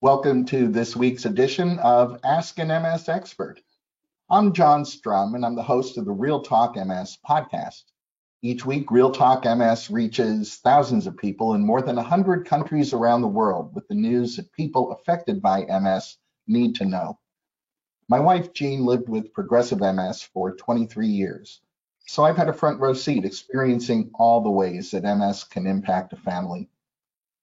Welcome to this week's edition of Ask an MS Expert. I'm Jon Strum, and I'm the host of the Real Talk MS podcast. Each week, Real Talk MS reaches thousands of people in more than 100 countries around the world with the news that people affected by MS need to know. My wife, Jean, lived with progressive MS for 23 years, so I've had a front row seat experiencing all the ways that MS can impact a family.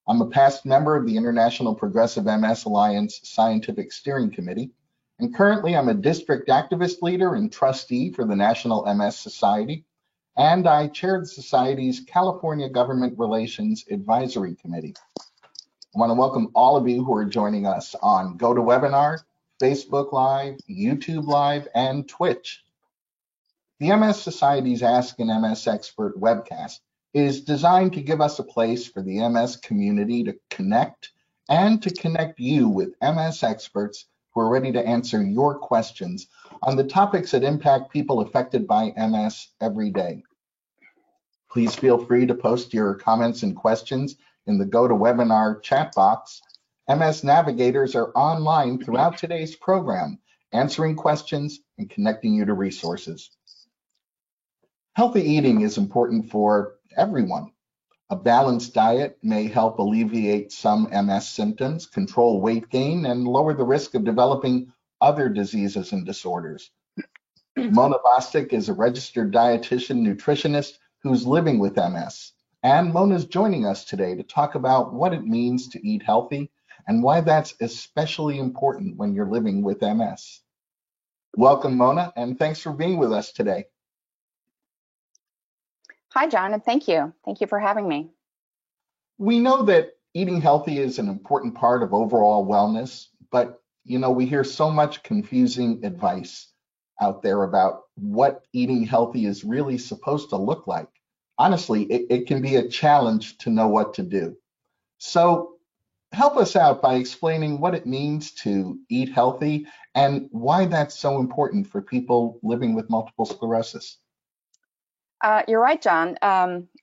I'm a past member of the International Progressive MS Alliance Scientific Steering Committee, and currently I'm a district activist leader and trustee for the National MS Society, and I chair the Society's California Government Relations Advisory Committee. I want to welcome all of you who are joining us on GoToWebinar, Facebook Live, YouTube Live, and Twitch. The MS Society's Ask an MS Expert webcast is designed to give us a place for the MS community to connect and to connect you with MS experts who are ready to answer your questions on the topics that impact people affected by MS every day. Please feel free to post your comments and questions in the GoToWebinar chat box. MS navigators are online throughout today's program, answering questions and connecting you to resources. Healthy eating is important for everyone. A balanced diet may help alleviate some MS symptoms, control weight gain, and lower the risk of developing other diseases and disorders. Mona Bostick is a registered dietitian nutritionist who's living with MS. And Mona's joining us today to talk about what it means to eat healthy and why that's especially important when you're living with MS. Welcome, Mona, and thanks for being with us today. Hi, John, and thank you. Thank you for having me. We know that eating healthy is an important part of overall wellness, but we hear so much confusing advice out there about what eating healthy is really supposed to look like. Honestly, it can be a challenge to know what to do. So help us out by explaining what it means to eat healthy and why that's so important for people living with multiple sclerosis. You're right, John.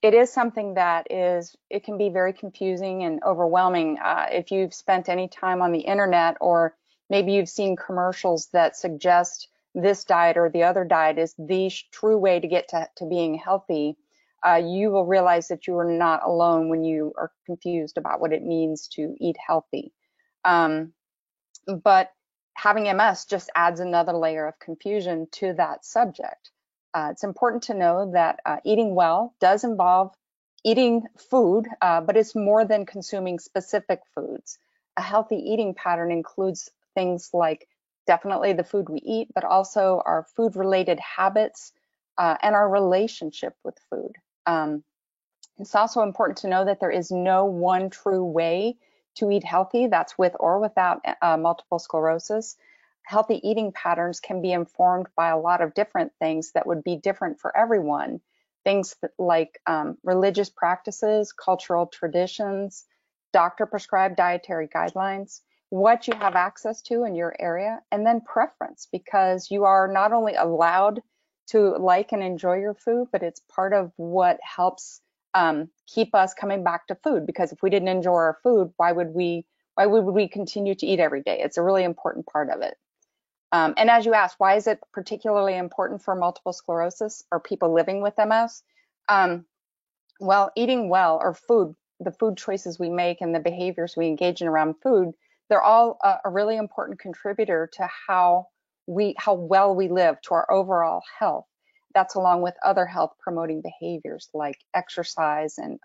It is something that it can be very confusing and overwhelming. If you've spent any time on the internet, or maybe you've seen commercials that suggest this diet or the other diet is the true way to get to being healthy, you will realize that you are not alone when you are confused about what it means to eat healthy. But having MS just adds another layer of confusion to that subject. It's important to know that eating well does involve eating food, but it's more than consuming specific foods. A healthy eating pattern includes things like definitely the food we eat, but also our food-related habits and our relationship with food. It's also important to know that there is no one true way to eat healthy. That's with or without multiple sclerosis. Healthy eating patterns can be informed by a lot of different things that would be different for everyone. Things like religious practices, cultural traditions, doctor-prescribed dietary guidelines, what you have access to in your area, and then preference, because you are not only allowed to like and enjoy your food, but it's part of what helps keep us coming back to food. Because if we didn't enjoy our food, why would we continue to eat every day? It's a really important part of it. And as you asked, why is it particularly important for multiple sclerosis or people living with MS? Well, eating well, or food, the food choices we make and the behaviors we engage in around food, they're all a really important contributor to how well we live, to our overall health. That's along with other health promoting behaviors like exercise and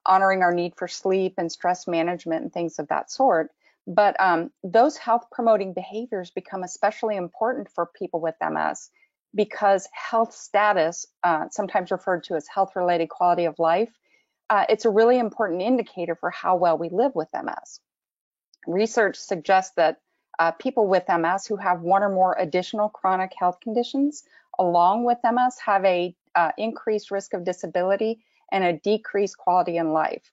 honoring our need for sleep and stress management and things of that sort. But those health promoting behaviors become especially important for people with MS because health status, sometimes referred to as health related quality of life, it's a really important indicator for how well we live with MS. Research suggests that people with MS who have one or more additional chronic health conditions along with MS have a increased risk of disability and a decreased quality in life.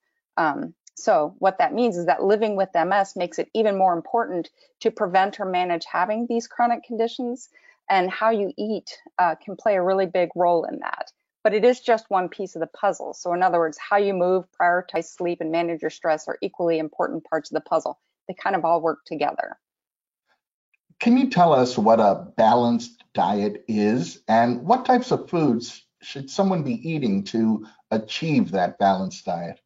So what that means is that living with MS makes it even more important to prevent or manage having these chronic conditions, and how you eat can play a really big role in that. But it is just one piece of the puzzle. So in other words, how you move, prioritize sleep, and manage your stress are equally important parts of the puzzle. They kind of all work together. Can you tell us what a balanced diet is and what types of foods should someone be eating to achieve that balanced diet?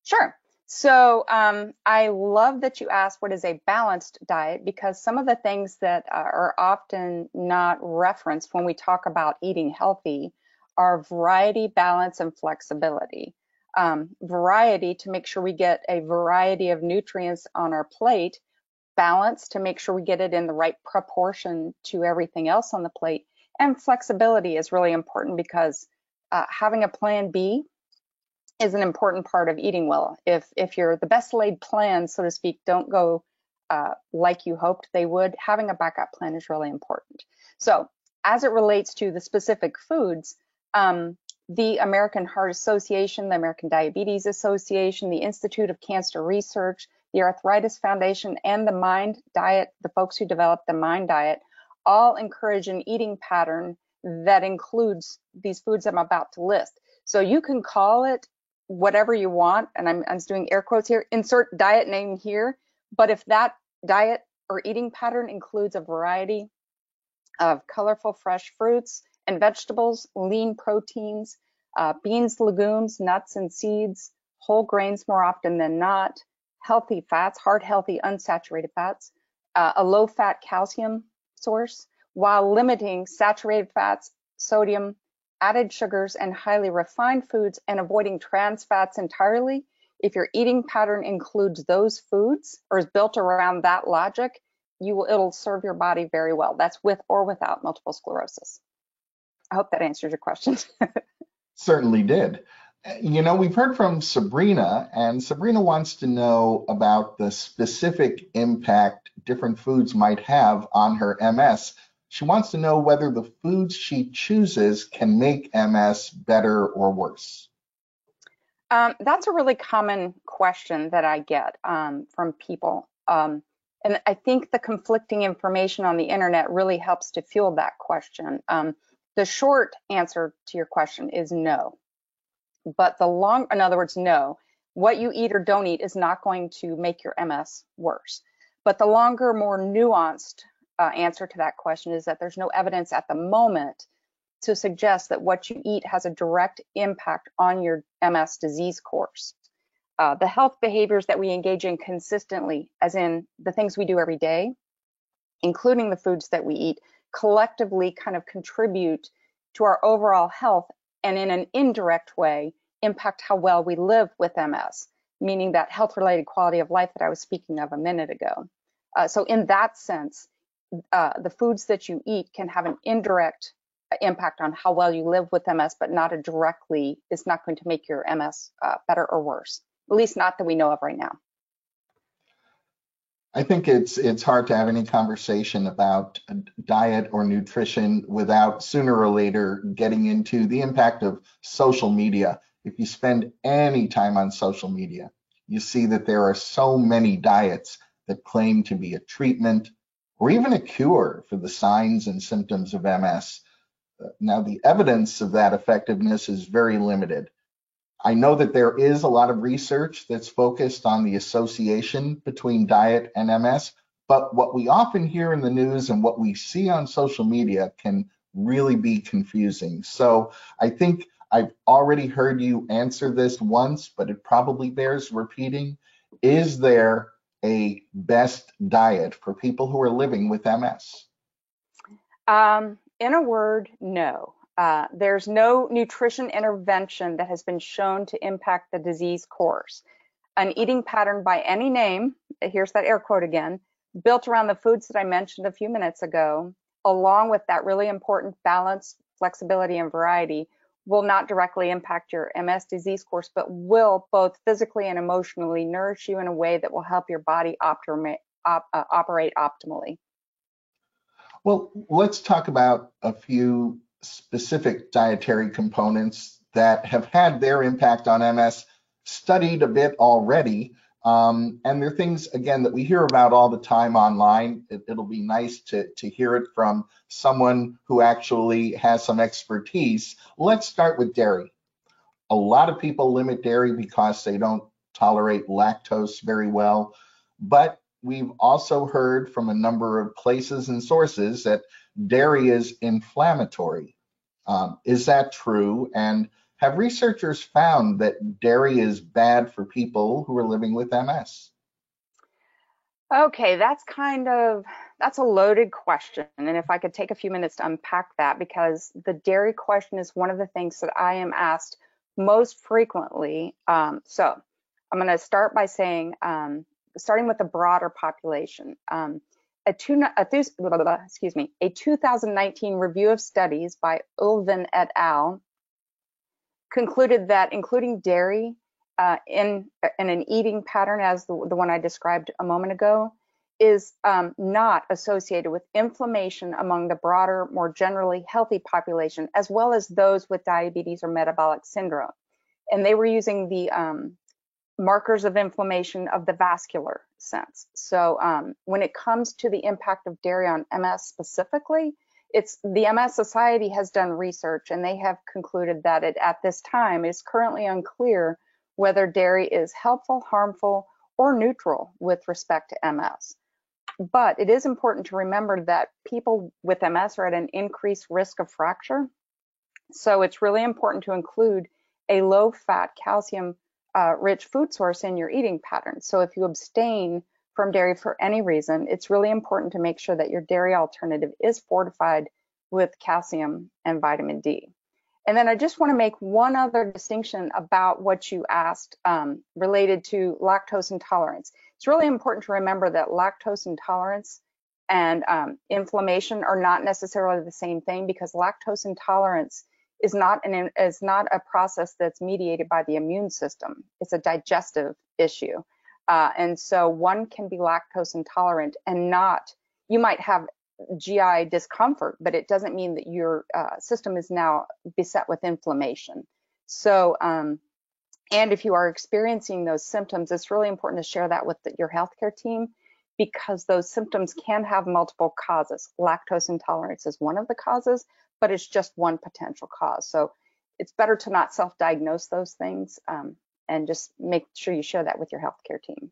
Sure. So I love that you asked what is a balanced diet, because some of the things that are often not referenced when we talk about eating healthy are variety, balance, and flexibility. Variety to make sure we get a variety of nutrients on our plate, balance to make sure we get it in the right proportion to everything else on the plate, and flexibility is really important because having a plan B is an important part of eating well. If you're the best laid plans, so to speak, don't go like you hoped they would, having a backup plan is really important. So as it relates to the specific foods, the American Heart Association, the American Diabetes Association, the Institute of Cancer Research, the Arthritis Foundation, and the Mind Diet, the folks who developed the Mind Diet, all encourage an eating pattern that includes these foods I'm about to list. So you can call it whatever you want, and I'm doing air quotes here, insert diet name here, but if that diet or eating pattern includes a variety of colorful fresh fruits and vegetables, lean proteins, beans, legumes, nuts and seeds, whole grains more often than not, healthy fats, heart healthy unsaturated fats, a low fat calcium source, while limiting saturated fats, sodium, added sugars, and highly refined foods, and avoiding trans fats entirely. If your eating pattern includes those foods or is built around that logic, it'll serve your body very well. That's with or without multiple sclerosis. I hope that answers your question. Certainly did. You know, we've heard from Sabrina, and Sabrina wants to know about the specific impact different foods might have on her MS. She wants to know whether the foods she chooses can make MS better or worse. That's a really common question that I get from people. And I think the conflicting information on the internet really helps to fuel that question. The short answer to your question is no. But in other words, no. What you eat or don't eat is not going to make your MS worse. But the longer, more nuanced answer to that question is that there's no evidence at the moment to suggest that what you eat has a direct impact on your MS disease course. The health behaviors that we engage in consistently, as in the things we do every day, including the foods that we eat, collectively kind of contribute to our overall health and in an indirect way impact how well we live with MS, meaning that health-related quality of life that I was speaking of a minute ago. So in that sense, the foods that you eat can have an indirect impact on how well you live with MS, but not it's not going to make your MS better or worse, at least not that we know of right now. I think it's hard to have any conversation about diet or nutrition without sooner or later getting into the impact of social media. If you spend any time on social media, you see that there are so many diets that claim to be a treatment or even a cure for the signs and symptoms of MS. Now, the evidence of that effectiveness is very limited. I know that there is a lot of research that's focused on the association between diet and MS, but what we often hear in the news and what we see on social media can really be confusing. So I think I've already heard you answer this once, but it probably bears repeating. Is there a best diet for people who are living with MS? In a word, no. There's no nutrition intervention that has been shown to impact the disease course. An eating pattern by any name, here's that air quote again, built around the foods that I mentioned a few minutes ago, along with that really important balance, flexibility, and variety, will not directly impact your MS disease course, but will both physically and emotionally nourish you in a way that will help your body operate optimally. Well, let's talk about a few specific dietary components that have had their impact on MS studied a bit already. And they're things, again, that we hear about all the time online. It'll be nice to hear it from someone who actually has some expertise. Let's start with dairy. A lot of people limit dairy because they don't tolerate lactose very well. But we've also heard from a number of places and sources that dairy is inflammatory. Is that true? And have researchers found that dairy is bad for people who are living with MS? Okay, that's a loaded question. And if I could take a few minutes to unpack that, because the dairy question is one of the things that I am asked most frequently. So I'm going to start by saying, starting with the broader population. A 2019 review of studies by Ulven et al. Concluded that including dairy in an eating pattern, as the one I described a moment ago, is not associated with inflammation among the broader, more generally healthy population, as well as those with diabetes or metabolic syndrome. And they were using the markers of inflammation of the vascular sense. So when it comes to the impact of dairy on MS specifically, it's the MS Society has done research, and they have concluded that at this time is currently unclear whether dairy is helpful, harmful, or neutral with respect to MS. But it is important to remember that people with MS are at an increased risk of fracture. So it's really important to include a low-fat, calcium-rich food source in your eating pattern. So if you abstain from dairy for any reason, it's really important to make sure that your dairy alternative is fortified with calcium and vitamin D. And then I just want to make one other distinction about what you asked related to lactose intolerance. It's really important to remember that lactose intolerance and inflammation are not necessarily the same thing, because lactose intolerance is not a process that's mediated by the immune system. It's a digestive issue. And so one can be lactose intolerant and you might have GI discomfort, but it doesn't mean that your system is now beset with inflammation. So, and if you are experiencing those symptoms, it's really important to share that with your healthcare team, because those symptoms can have multiple causes. Lactose intolerance is one of the causes, but it's just one potential cause. So it's better to not self-diagnose those things, and just make sure you share that with your healthcare team.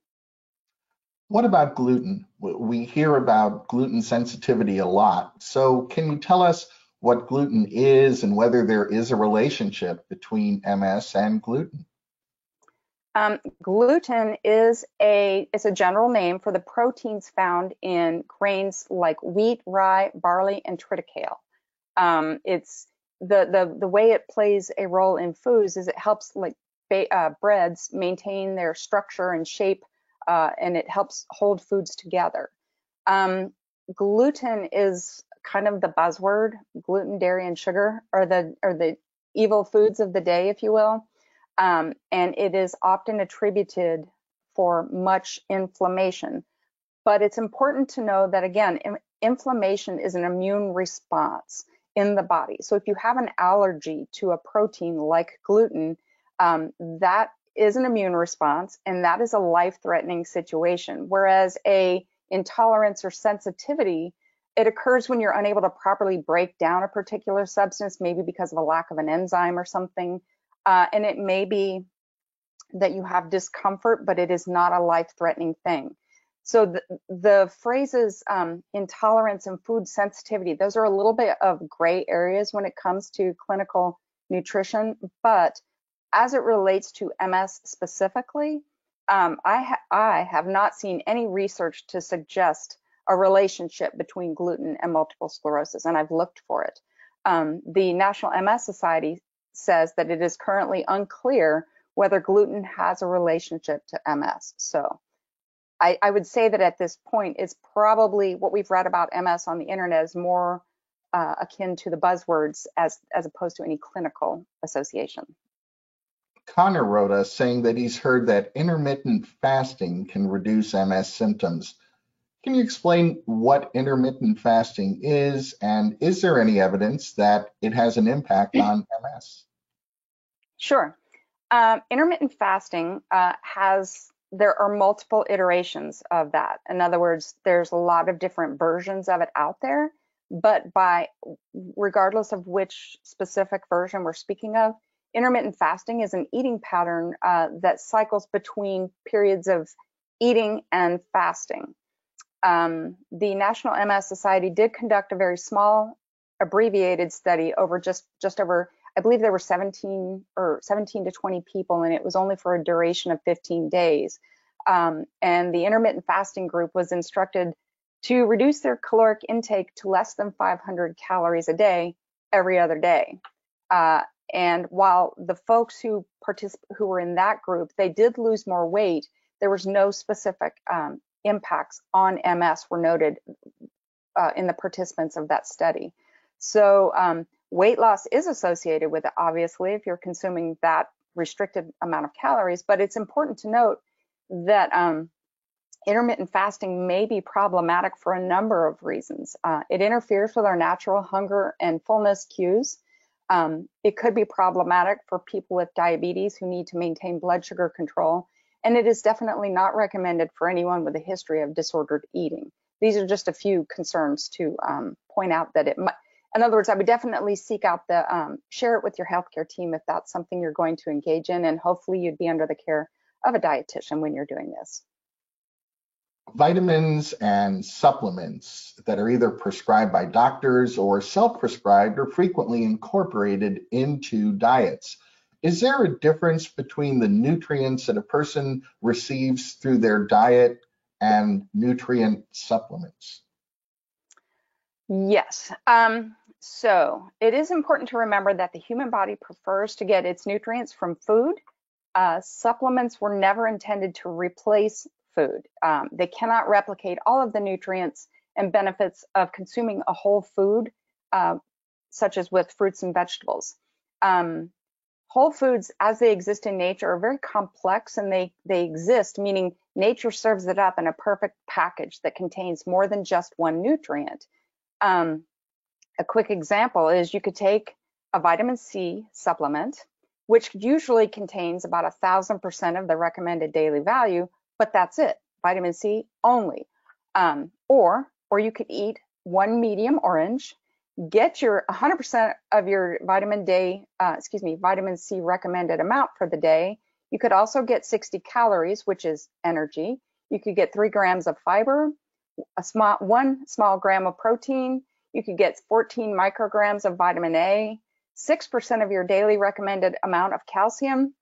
What about gluten? We hear about gluten sensitivity a lot. So can you tell us what gluten is and whether there is a relationship between MS and gluten? Gluten is a general name for the proteins found in grains like wheat, rye, barley, and triticale. It's the way it plays a role in foods is it helps breads maintain their structure and shape, and it helps hold foods together. Gluten is kind of the buzzword. Gluten, dairy, and sugar are the evil foods of the day, if you will. And it is often attributed for much inflammation. But it's important to know that, again, inflammation is an immune response in the body. So if you have an allergy to a protein like gluten, that is an immune response, and that is a life-threatening situation. Whereas a intolerance or sensitivity, it occurs when you're unable to properly break down a particular substance, maybe because of a lack of an enzyme or something. And it may be that you have discomfort, but it is not a life-threatening thing. So the phrases intolerance and food sensitivity, those are a little bit of gray areas when it comes to clinical nutrition. But as it relates to MS specifically, I have not seen any research to suggest a relationship between gluten and multiple sclerosis, and I've looked for it. The National MS Society says that it is currently unclear whether gluten has a relationship to MS. So I would say that at this point, it's probably what we've read about MS on the internet is more akin to the buzzwords as opposed to any clinical association. Connor wrote us saying that he's heard that intermittent fasting can reduce MS symptoms. Can you explain what intermittent fasting is, and is there any evidence that it has an impact on MS? Sure. Intermittent fasting there are multiple iterations of that. In other words, there's a lot of different versions of it out there, but regardless of which specific version we're speaking of, intermittent fasting is an eating pattern that cycles between periods of eating and fasting. The National MS Society did conduct a very small abbreviated study over just over, I believe there were 17 to 20 people, and it was only for a duration of 15 days. And the intermittent fasting group was instructed to reduce their caloric intake to less than 500 calories a day every other day. And while the folks who were in that group, they did lose more weight, there was no specific impacts on MS were noted in the participants of that study. So weight loss is associated with it, obviously, if you're consuming that restricted amount of calories, but it's important to note that intermittent fasting may be problematic for a number of reasons. It interferes with our natural hunger and fullness cues. It could be problematic for people with diabetes who need to maintain blood sugar control, and it is definitely not recommended for anyone with a history of disordered eating. These are just a few concerns to point out that it might. In other words, I would definitely seek out share it with your healthcare team if that's something you're going to engage in, and hopefully you'd be under the care of a dietitian when you're doing this. Vitamins and supplements that are either prescribed by doctors or self-prescribed are frequently incorporated into diets. Is there a difference between the nutrients that a person receives through their diet and nutrient supplements? Yes. So it is important to remember that the human body prefers to get its nutrients from food. Supplements were never intended to replace food. They cannot replicate all of the nutrients and benefits of consuming a whole food, such as with fruits and vegetables. Whole foods, as they exist in nature, are very complex, and they exist, meaning nature serves it up in a perfect package that contains more than just one nutrient. A quick example is you could take a vitamin C supplement, which usually contains about 1,000% of the recommended daily value, but that's it, vitamin C only. Or you could eat one medium orange, get your 100% of your vitamin C recommended amount for the day. You could also get 60 calories, which is energy. You could get 3 grams of fiber, one small gram of protein. You could get 14 micrograms of vitamin A, 6% of your daily recommended amount of calcium,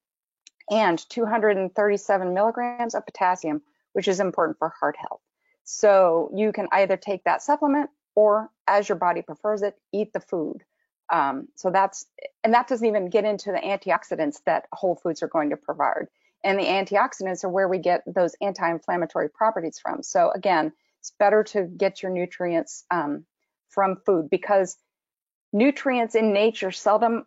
and 237 milligrams of potassium, which is important for heart health. So you can either take that supplement or, as your body prefers it, eat the food. And that doesn't even get into the antioxidants that whole foods are going to provide. And the antioxidants are where we get those anti-inflammatory properties from. So again, it's better to get your nutrients from food, because nutrients in nature seldom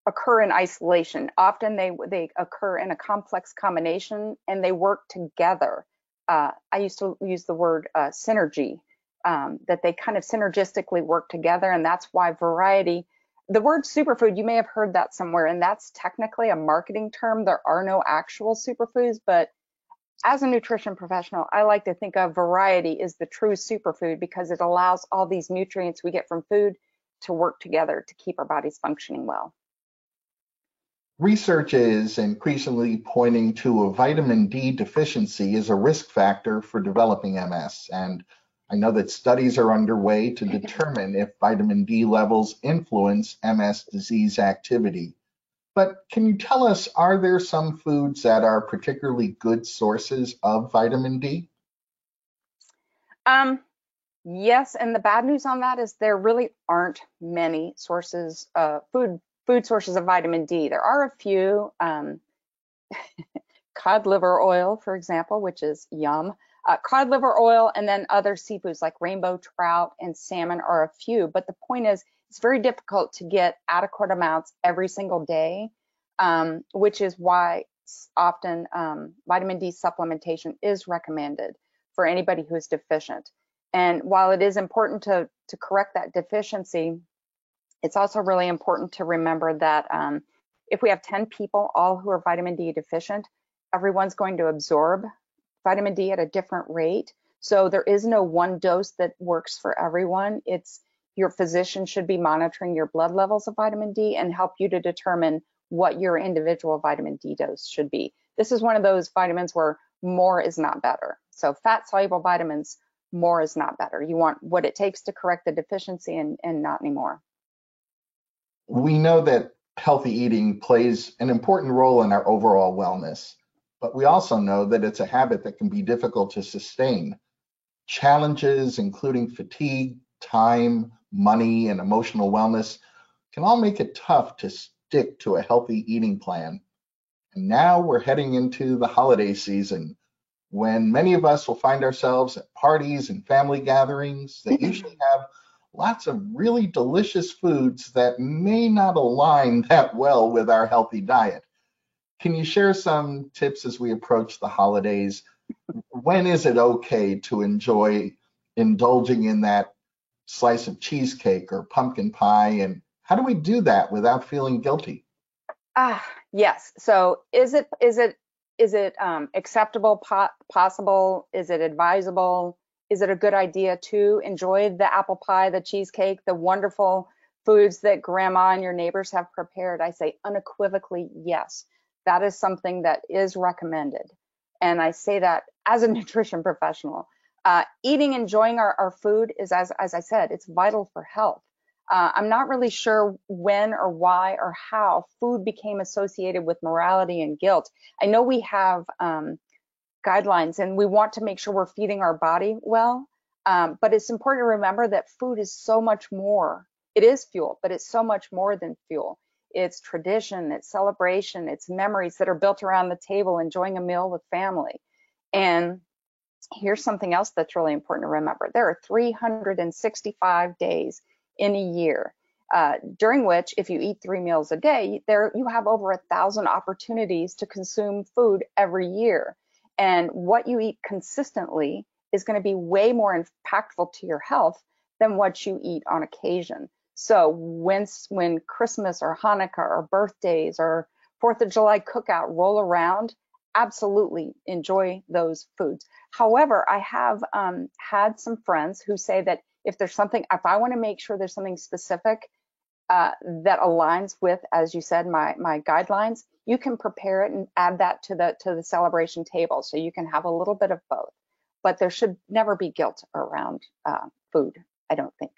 occur in isolation. Often they occur in a complex combination, and they work together. I used to use the word synergy, that they kind of synergistically work together, and that's why variety. The word superfood, you may have heard that somewhere, and that's technically a marketing term. There are no actual superfoods, but as a nutrition professional, I like to think of variety as the true superfood, because it allows all these nutrients we get from food to work together to keep our bodies functioning well. Research is increasingly pointing to a vitamin D deficiency as a risk factor for developing MS, and I know that studies are underway to determine if vitamin D levels influence MS disease activity. But can you tell us, are there some foods that are particularly good sources of vitamin D? Yes, and the bad news on that is there really aren't many sources, food sources of vitamin D. There are a few, cod liver oil, for example, which is yum. Cod liver oil, and then other seafoods like rainbow trout and salmon are a few. But the point is, it's very difficult to get adequate amounts every single day, which is why often vitamin D supplementation is recommended for anybody who is deficient. And while it is important to correct that deficiency, it's also really important to remember that if we have 10 people, all who are vitamin D deficient, everyone's going to absorb vitamin D at a different rate. So there is no one dose that works for everyone. It's your physician should be monitoring your blood levels of vitamin D and help you to determine what your individual vitamin D dose should be. This is one of those vitamins where more is not better. So fat-soluble vitamins, more is not better. You want what it takes to correct the deficiency and not anymore. We know that healthy eating plays an important role in our overall wellness, but we also know that it's a habit that can be difficult to sustain. Challenges, including fatigue, time, money, and emotional wellness, can all make it tough to stick to a healthy eating plan. And now we're heading into the holiday season when many of us will find ourselves at parties and family gatherings that usually have lots of really delicious foods that may not align that well with our healthy diet. Can you share some tips as we approach the holidays? When is it okay to enjoy indulging in that slice of cheesecake or pumpkin pie? And how do we do that without feeling guilty? Yes. So is it acceptable, possible? Is it advisable? Is it a good idea to enjoy the apple pie, the cheesecake, the wonderful foods that grandma and your neighbors have prepared? I say unequivocally yes. That is something that is recommended. And I say that as a nutrition professional. Eating, enjoying our food is, as I said, it's vital for health. I'm not really sure when or why or how food became associated with morality and guilt. I know we have guidelines and we want to make sure we're feeding our body well, but it's important to remember that food is so much more. It is fuel, but it's so much more than fuel. It's tradition, it's celebration, it's memories that are built around the table, enjoying a meal with family. And here's something else that's really important to remember. There are 365 days in a year, during which if you eat 3 meals a day, you have over 1,000 opportunities to consume food every year. And what you eat consistently is going to be way more impactful to your health than what you eat on occasion. So when Christmas or Hanukkah or birthdays or 4th of July cookout roll around, absolutely enjoy those foods. However, I have had some friends who say that if I want to make sure there's something specific that aligns with, as you said, my guidelines, you can prepare it and add that to the celebration table. So you can have a little bit of both, but there should never be guilt around food, I don't think.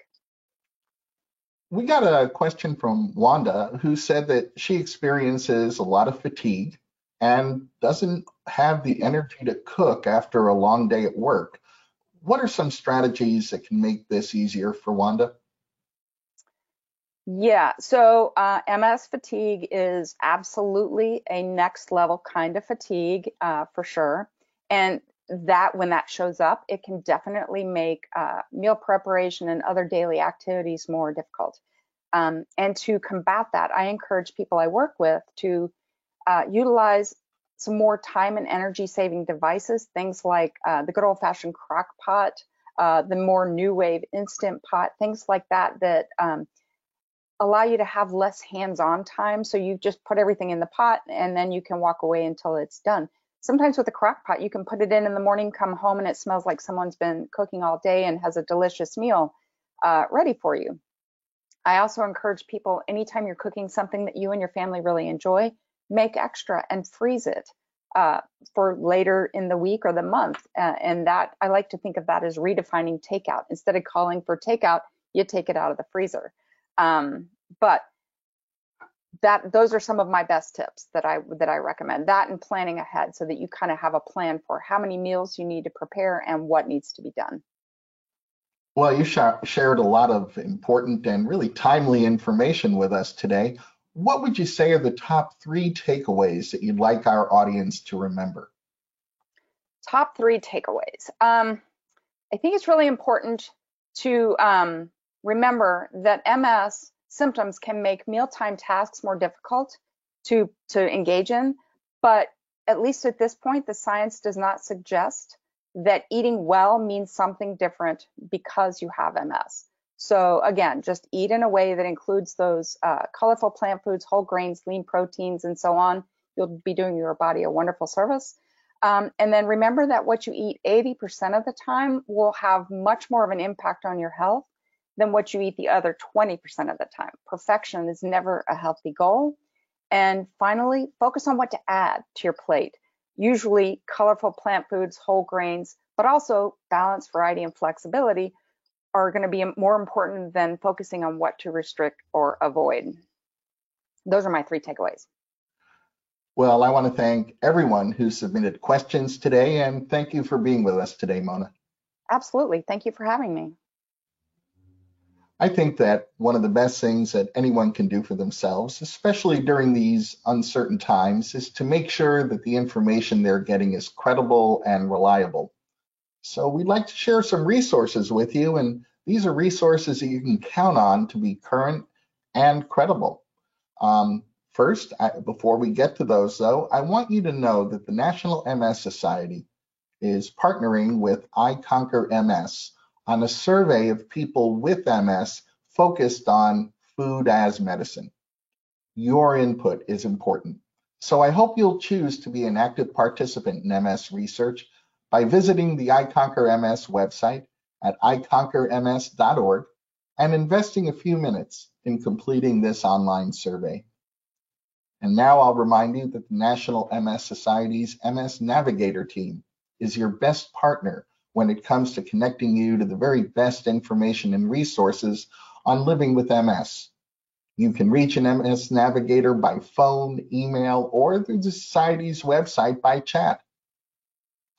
We got a question from Wanda who said that she experiences a lot of fatigue and doesn't have the energy to cook after a long day at work. What are some strategies that can make this easier for Wanda? Yeah, so MS fatigue is absolutely a next level kind of fatigue for sure. And that when that shows up, it can definitely make meal preparation and other daily activities more difficult. And to combat that, I encourage people I work with to utilize some more time and energy saving devices, things like the good old fashioned crock pot, the more new wave instant pot, things like that allow you to have less hands-on time. So you just put everything in the pot and then you can walk away until it's done. Sometimes with a crock pot, you can put it in the morning, come home, and it smells like someone's been cooking all day and has a delicious meal ready for you. I also encourage people, anytime you're cooking something that you and your family really enjoy, make extra and freeze it for later in the week or the month. And that, I like to think of that as redefining takeout. Instead of calling for takeout, you take it out of the freezer. But those are some of my best tips that I recommend. That and planning ahead so that you kind of have a plan for how many meals you need to prepare and what needs to be done. Well, you shared a lot of important and really timely information with us today. What would you say are the top 3 takeaways that you'd like our audience to remember? Top 3 takeaways. I think it's really important to remember that MS symptoms can make mealtime tasks more difficult to engage in, but at least at this point, the science does not suggest that eating well means something different because you have MS. So again, just eat in a way that includes those colorful plant foods, whole grains, lean proteins, and so on. You'll be doing your body a wonderful service. And then remember that what you eat 80% of the time will have much more of an impact on your health than what you eat the other 20% of the time. Perfection is never a healthy goal. And finally, focus on what to add to your plate. Usually colorful plant foods, whole grains, but also balance, variety, and flexibility are going to be more important than focusing on what to restrict or avoid. Those are my 3 takeaways. Well, I want to thank everyone who submitted questions today, and thank you for being with us today, Mona. Absolutely. Thank you for having me. I think that one of the best things that anyone can do for themselves, especially during these uncertain times, is to make sure that the information they're getting is credible and reliable. So we'd like to share some resources with you, and these are resources that you can count on to be current and credible. First, before we get to those though, I want you to know that the National MS Society is partnering with I Conquer MS on a survey of people with MS focused on food as medicine. Your input is important. So I hope you'll choose to be an active participant in MS research by visiting the I Conquer MS website at iconquerms.org and investing a few minutes in completing this online survey. And now I'll remind you that the National MS Society's MS Navigator team is your best partner when it comes to connecting you to the very best information and resources on living with MS. You can reach an MS Navigator by phone, email, or through the Society's website by chat.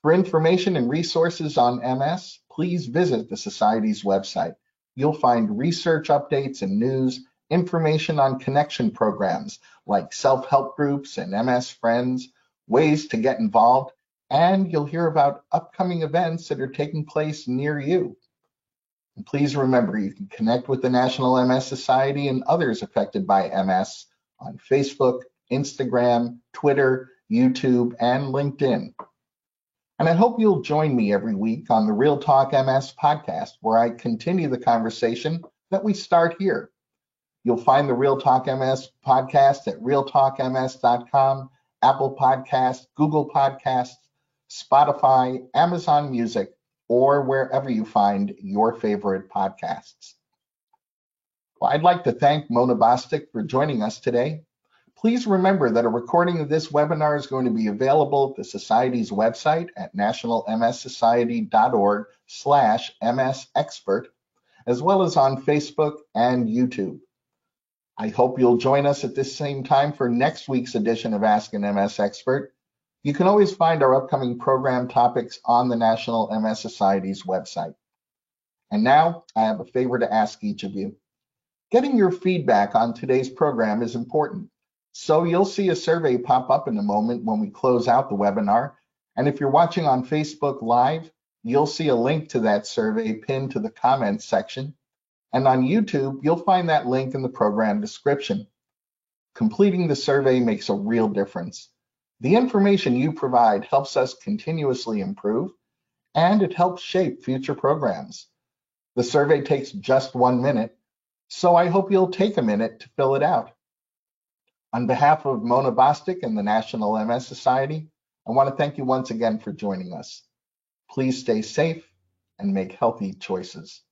For information and resources on MS, please visit the Society's website. You'll find research updates and news, information on connection programs like self-help groups and MS Friends, ways to get involved, and you'll hear about upcoming events that are taking place near you. And please remember, you can connect with the National MS Society and others affected by MS on Facebook, Instagram, Twitter, YouTube, and LinkedIn. And I hope you'll join me every week on the Real Talk MS podcast, where I continue the conversation that we start here. You'll find the Real Talk MS podcast at realtalkms.com, Apple Podcasts, Google Podcasts, Spotify, Amazon Music, or wherever you find your favorite podcasts. Well, I'd like to thank Mona Bostick for joining us today. Please remember that a recording of this webinar is going to be available at the Society's website at nationalmssociety.org/MSexpert, as well as on Facebook and YouTube. I hope you'll join us at this same time for next week's edition of Ask an MS Expert. You can always find our upcoming program topics on the National MS Society's website. And now I have a favor to ask each of you. Getting your feedback on today's program is important. So you'll see a survey pop up in a moment when we close out the webinar. And if you're watching on Facebook Live, you'll see a link to that survey pinned to the comments section. And on YouTube, you'll find that link in the program description. Completing the survey makes a real difference. The information you provide helps us continuously improve, and it helps shape future programs. The survey takes just 1 minute, so I hope you'll take a minute to fill it out. On behalf of Mona Bostick and the National MS Society, I want to thank you once again for joining us. Please stay safe and make healthy choices.